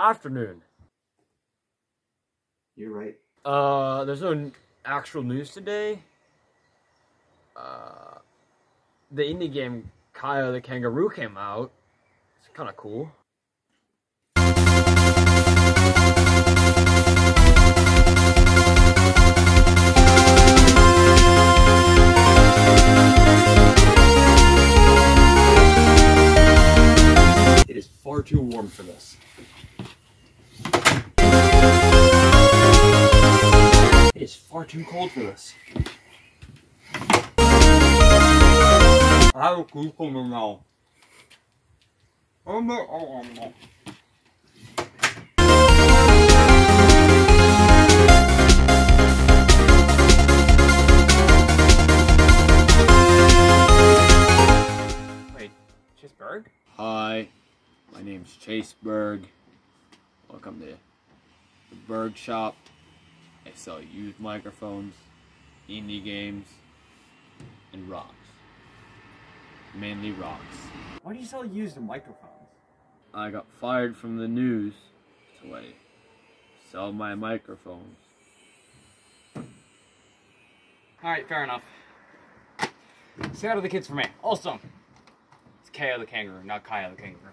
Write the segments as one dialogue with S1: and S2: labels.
S1: afternoon.
S2: You're right.
S1: There's no actual news today. The indie game Kao the Kangaroo came out. It's kind of cool.
S2: It is far too warm for this. It is far too cold for this. I have a cucumber now. Oh no. Wait, Chaseberg?
S3: Hi, my name's Chaseberg. Welcome to the Berg Shop. I sell used microphones, indie games, and rocks. Mainly rocks.
S2: Why do you sell used microphones?
S3: I got fired from the news, so I sell my microphones.
S4: Alright, fair enough. Say hi to the kids for me. Also, it's Kao the Kangaroo, not Kao the Kangaroo.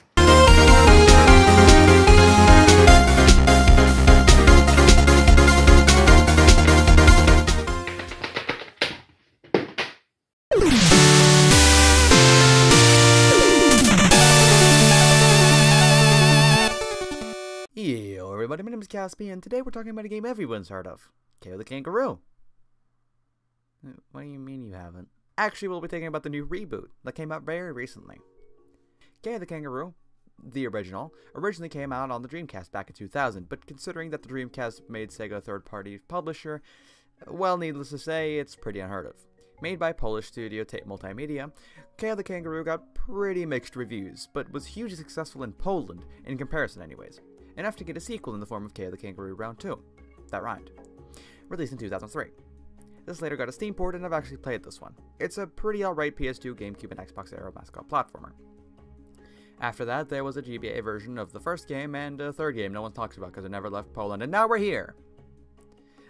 S5: Yo everybody, my name is Kaspi, and today we're talking about a game everyone's heard of, Kao the Kangaroo. What do you mean you haven't? Actually, we'll be talking about the new reboot that came out very recently. Kao the Kangaroo, the original, originally came out on the Dreamcast back in 2000, but considering that the Dreamcast made Sega a third-party publisher, well, needless to say, it's pretty unheard of. Made by Polish studio Tate Multimedia, Kao the Kangaroo got pretty mixed reviews, but was hugely successful in Poland, in comparison anyways. Enough to get a sequel in the form of Kao the Kangaroo Round 2. That rhymed. Released in 2003. This later got a Steam port, and I've actually played this one. It's a pretty alright PS2, GameCube, and Xbox era mascot platformer. After that, there was a GBA version of the first game, and a third game no one talks about because it never left Poland, and now we're here!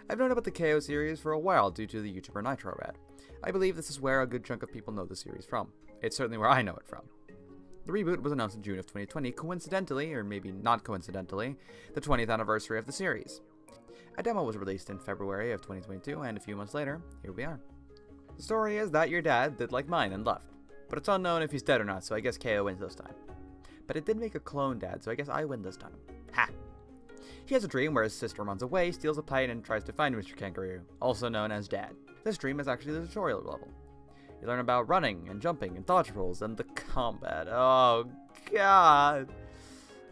S5: I've known about the Kao series for a while due to the YouTuber Nitro ad. I believe this is where a good chunk of people know the series from. It's certainly where I know it from. The reboot was announced in June of 2020, coincidentally, or maybe not coincidentally, the 20th anniversary of the series. A demo was released in February of 2022, and a few months later, here we are. The story is that your dad did like mine and left, but it's unknown if he's dead or not, so I guess Kao wins this time. But it did make a clone dad, so I guess I win this time. Ha! He has a dream where his sister runs away, steals a plane, and tries to find Mr. Kangaroo, also known as Dad. This dream is actually the tutorial level. You learn about running and jumping and dodge rolls and the combat. Oh god!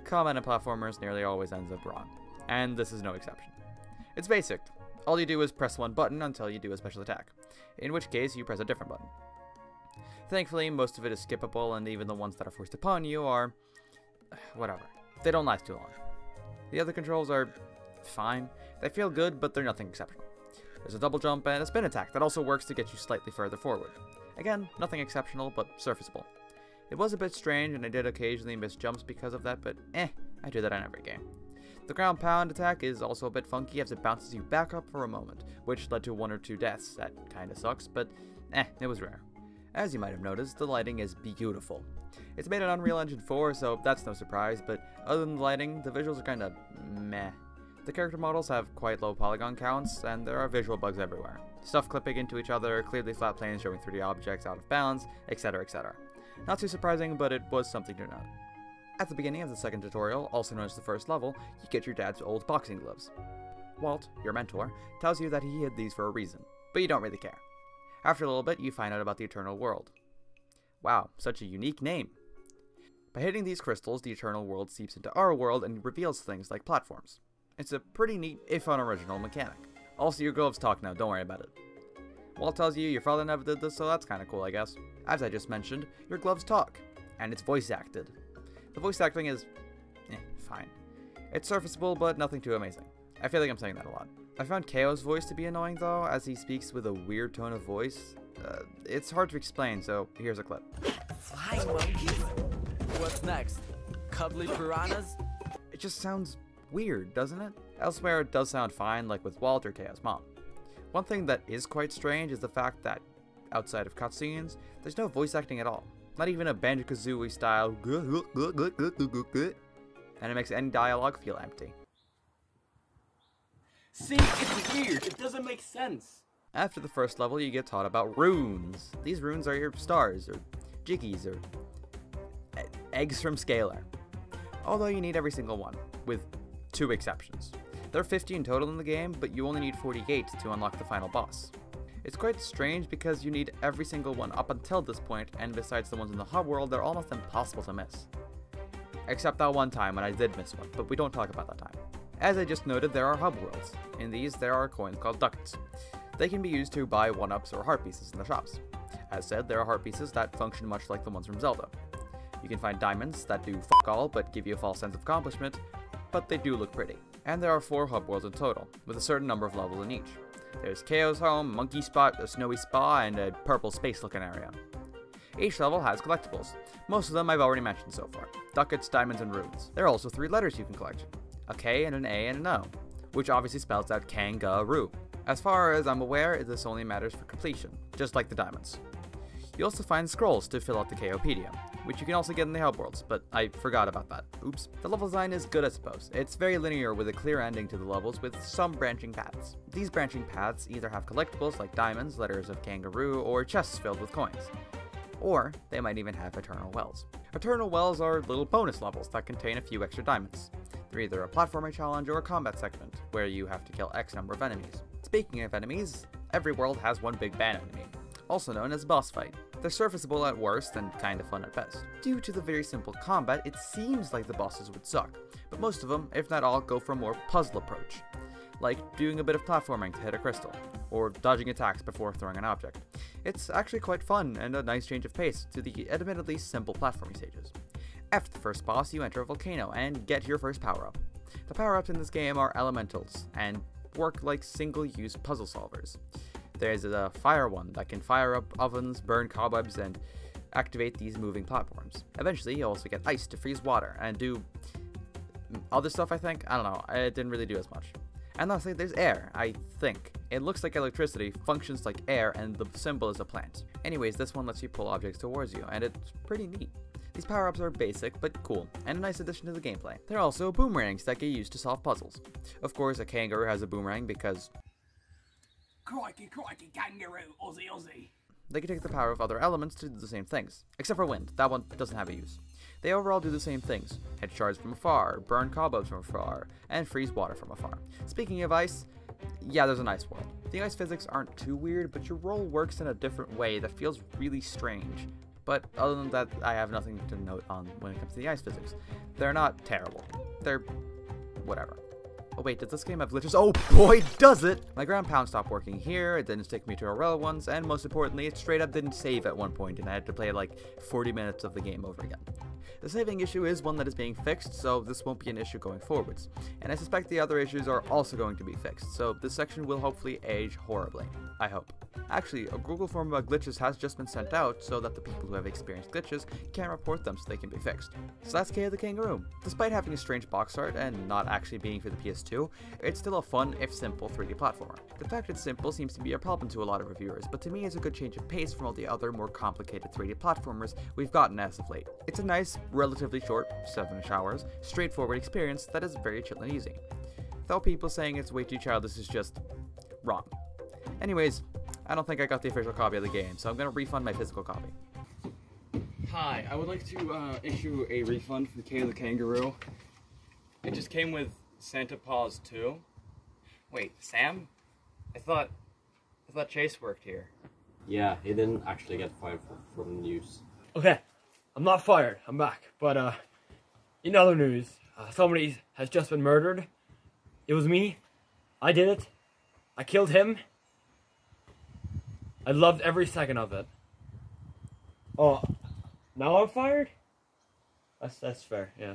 S5: Combat in platformers nearly always ends up wrong, and this is no exception. It's basic. All you do is press one button until you do a special attack, in which case you press a different button. Thankfully, most of it is skippable, and even the ones that are forced upon you are whatever. They don't last too long. The other controls are fine. They feel good, but they're nothing exceptional. There's a double jump and a spin attack that also works to get you slightly further forward. Again, nothing exceptional, but serviceable. It was a bit strange, and I did occasionally miss jumps because of that, but I do that in every game. The ground pound attack is also a bit funky as it bounces you back up for a moment, which led to 1 or 2 deaths. That kinda sucks, but it was rare. As you might have noticed, the lighting is beautiful. It's made on Unreal Engine 4, so that's no surprise, but other than the lighting, the visuals are kinda meh. The character models have quite low polygon counts, and there are visual bugs everywhere. Stuff clipping into each other, clearly flat planes showing 3D objects out of balance, etc, etc. Not too surprising, but it was something to note. At the beginning of the second tutorial, also known as the first level, you get your dad's old boxing gloves. Walt, your mentor, tells you that he hid these for a reason, but you don't really care. After a little bit, you find out about the Eternal World. Wow, such a unique name. By hitting these crystals, the Eternal World seeps into our world and reveals things like platforms. It's a pretty neat, if unoriginal, mechanic. Also, your gloves talk now, don't worry about it. Walt tells you your father never did this, so that's kinda cool, I guess. As I just mentioned, your gloves talk, and it's voice acted. The voice acting is fine. It's serviceable, but nothing too amazing. I feel like I'm saying that a lot. I found Kao's voice to be annoying though, as he speaks with a weird tone of voice. It's hard to explain, so here's a clip.
S6: Flying monkeys? What's next? Cuddly piranhas?
S5: It just sounds weird, doesn't it? Elsewhere, it does sound fine, like with Walt or Chaos Mom. One thing that is quite strange is the fact that, outside of cutscenes, there's no voice acting at all. Not even a Banjo-Kazooie style, and it makes any dialogue feel empty.
S3: See, it's weird. It doesn't make sense.
S5: After the first level, you get taught about runes. These runes are your stars, or jiggies, or eggs from Scalar. Although you need every single one, with 2 exceptions. There are 50 in total in the game, but you only need 48 to unlock the final boss. It's quite strange because you need every single one up until this point, and besides the ones in the hub world, they're almost impossible to miss. Except that one time when I did miss one, but we don't talk about that time. As I just noted, there are hub worlds. In these, there are coins called ducats. They can be used to buy 1-ups or heart pieces in the shops. As said, there are heart pieces that function much like the ones from Zelda. You can find diamonds that do fuck all but give you a false sense of accomplishment, but they do look pretty. And there are 4 hub worlds in total, with a certain number of levels in each. There's Chaos Home, Monkey Spot, a Snowy Spa, and a purple space-looking area. Each level has collectibles. Most of them I've already mentioned so far. Ducats, diamonds, and runes. There are also 3 letters you can collect. A K and an A and an O, which obviously spells out Kangaroo. As far as I'm aware, this only matters for completion, just like the diamonds. You also find scrolls to fill out the Kopedia, which you can also get in the hub worlds, but I forgot about that. Oops. The level design is good, I suppose. It's very linear with a clear ending to the levels with some branching paths. These branching paths either have collectibles like diamonds, letters of kangaroo, or chests filled with coins. Or they might even have eternal wells. Eternal wells are little bonus levels that contain a few extra diamonds. They're either a platforming challenge or a combat segment, where you have to kill X number of enemies. Speaking of enemies, every world has one big bad enemy, also known as boss fight. They're surfaceable at worst and kinda fun at best. Due to the very simple combat, it seems like the bosses would suck, but most of them, if not all, go for a more puzzle approach, like doing a bit of platforming to hit a crystal, or dodging attacks before throwing an object. It's actually quite fun and a nice change of pace to the admittedly simple platforming stages. After the first boss, you enter a volcano and get your first power-up. The power-ups in this game are elementals, and work like single-use puzzle solvers. There's a fire one that can fire up ovens, burn cobwebs, and activate these moving platforms. Eventually, you also get ice to freeze water, and do other stuff, I think? I don't know, it didn't really do as much. And lastly, there's air, I think. It looks like electricity, functions like air, and the symbol is a plant. Anyways, this one lets you pull objects towards you, and it's pretty neat. These power-ups are basic, but cool, and a nice addition to the gameplay. There are also boomerangs that get used to solve puzzles. Of course, a kangaroo has a boomerang because...
S3: Crikey, crikey, kangaroo, Aussie, Aussie.
S5: They can take the power of other elements to do the same things. Except for wind, that one doesn't have a use. They overall do the same things. Hit shards from afar, burn cobwebs from afar, and freeze water from afar. Speaking of ice, yeah, there's an ice world. The ice physics aren't too weird, but your roll works in a different way that feels really strange. But other than that, I have nothing to note on when it comes to the ice physics. They're not terrible. They're... whatever. Oh wait, does this game have glitches? Oh boy, does it! My ground pound stopped working here, it didn't stick me to Aurora ones, and most importantly, it straight up didn't save at one point, and I had to play like 40 minutes of the game over again. The saving issue is one that is being fixed, so this won't be an issue going forwards. And I suspect the other issues are also going to be fixed, so this section will hopefully age horribly. I hope. Actually, a Google form about glitches has just been sent out so that the people who have experienced glitches can report them so they can be fixed. So that's Kao the Kangaroo. Despite having a strange box art and not actually being for the PS2, it's still a fun, if simple, 3D platformer. The fact it's simple seems to be a problem to a lot of reviewers, but to me it's a good change of pace from all the other more complicated 3D platformers we've gotten as of late. It's a nice, relatively short, 7-ish hours, straightforward experience that is very chill and easy. Though people saying it's way too childish is just wrong. Anyways, I don't think I got the official copy of the game, so I'm gonna refund my physical copy.
S4: Hi, I would like to issue a refund for Kao the Kangaroo. It just came with Santa Paws 2. Wait, Sam? I thought Chase worked here.
S3: Yeah, he didn't actually get fired from the news.
S1: Okay, I'm not fired. I'm back. But, in other news, somebody has just been murdered. It was me. I did it. I killed him. I loved every second of it. Oh, now I'm fired? That's fair, yeah.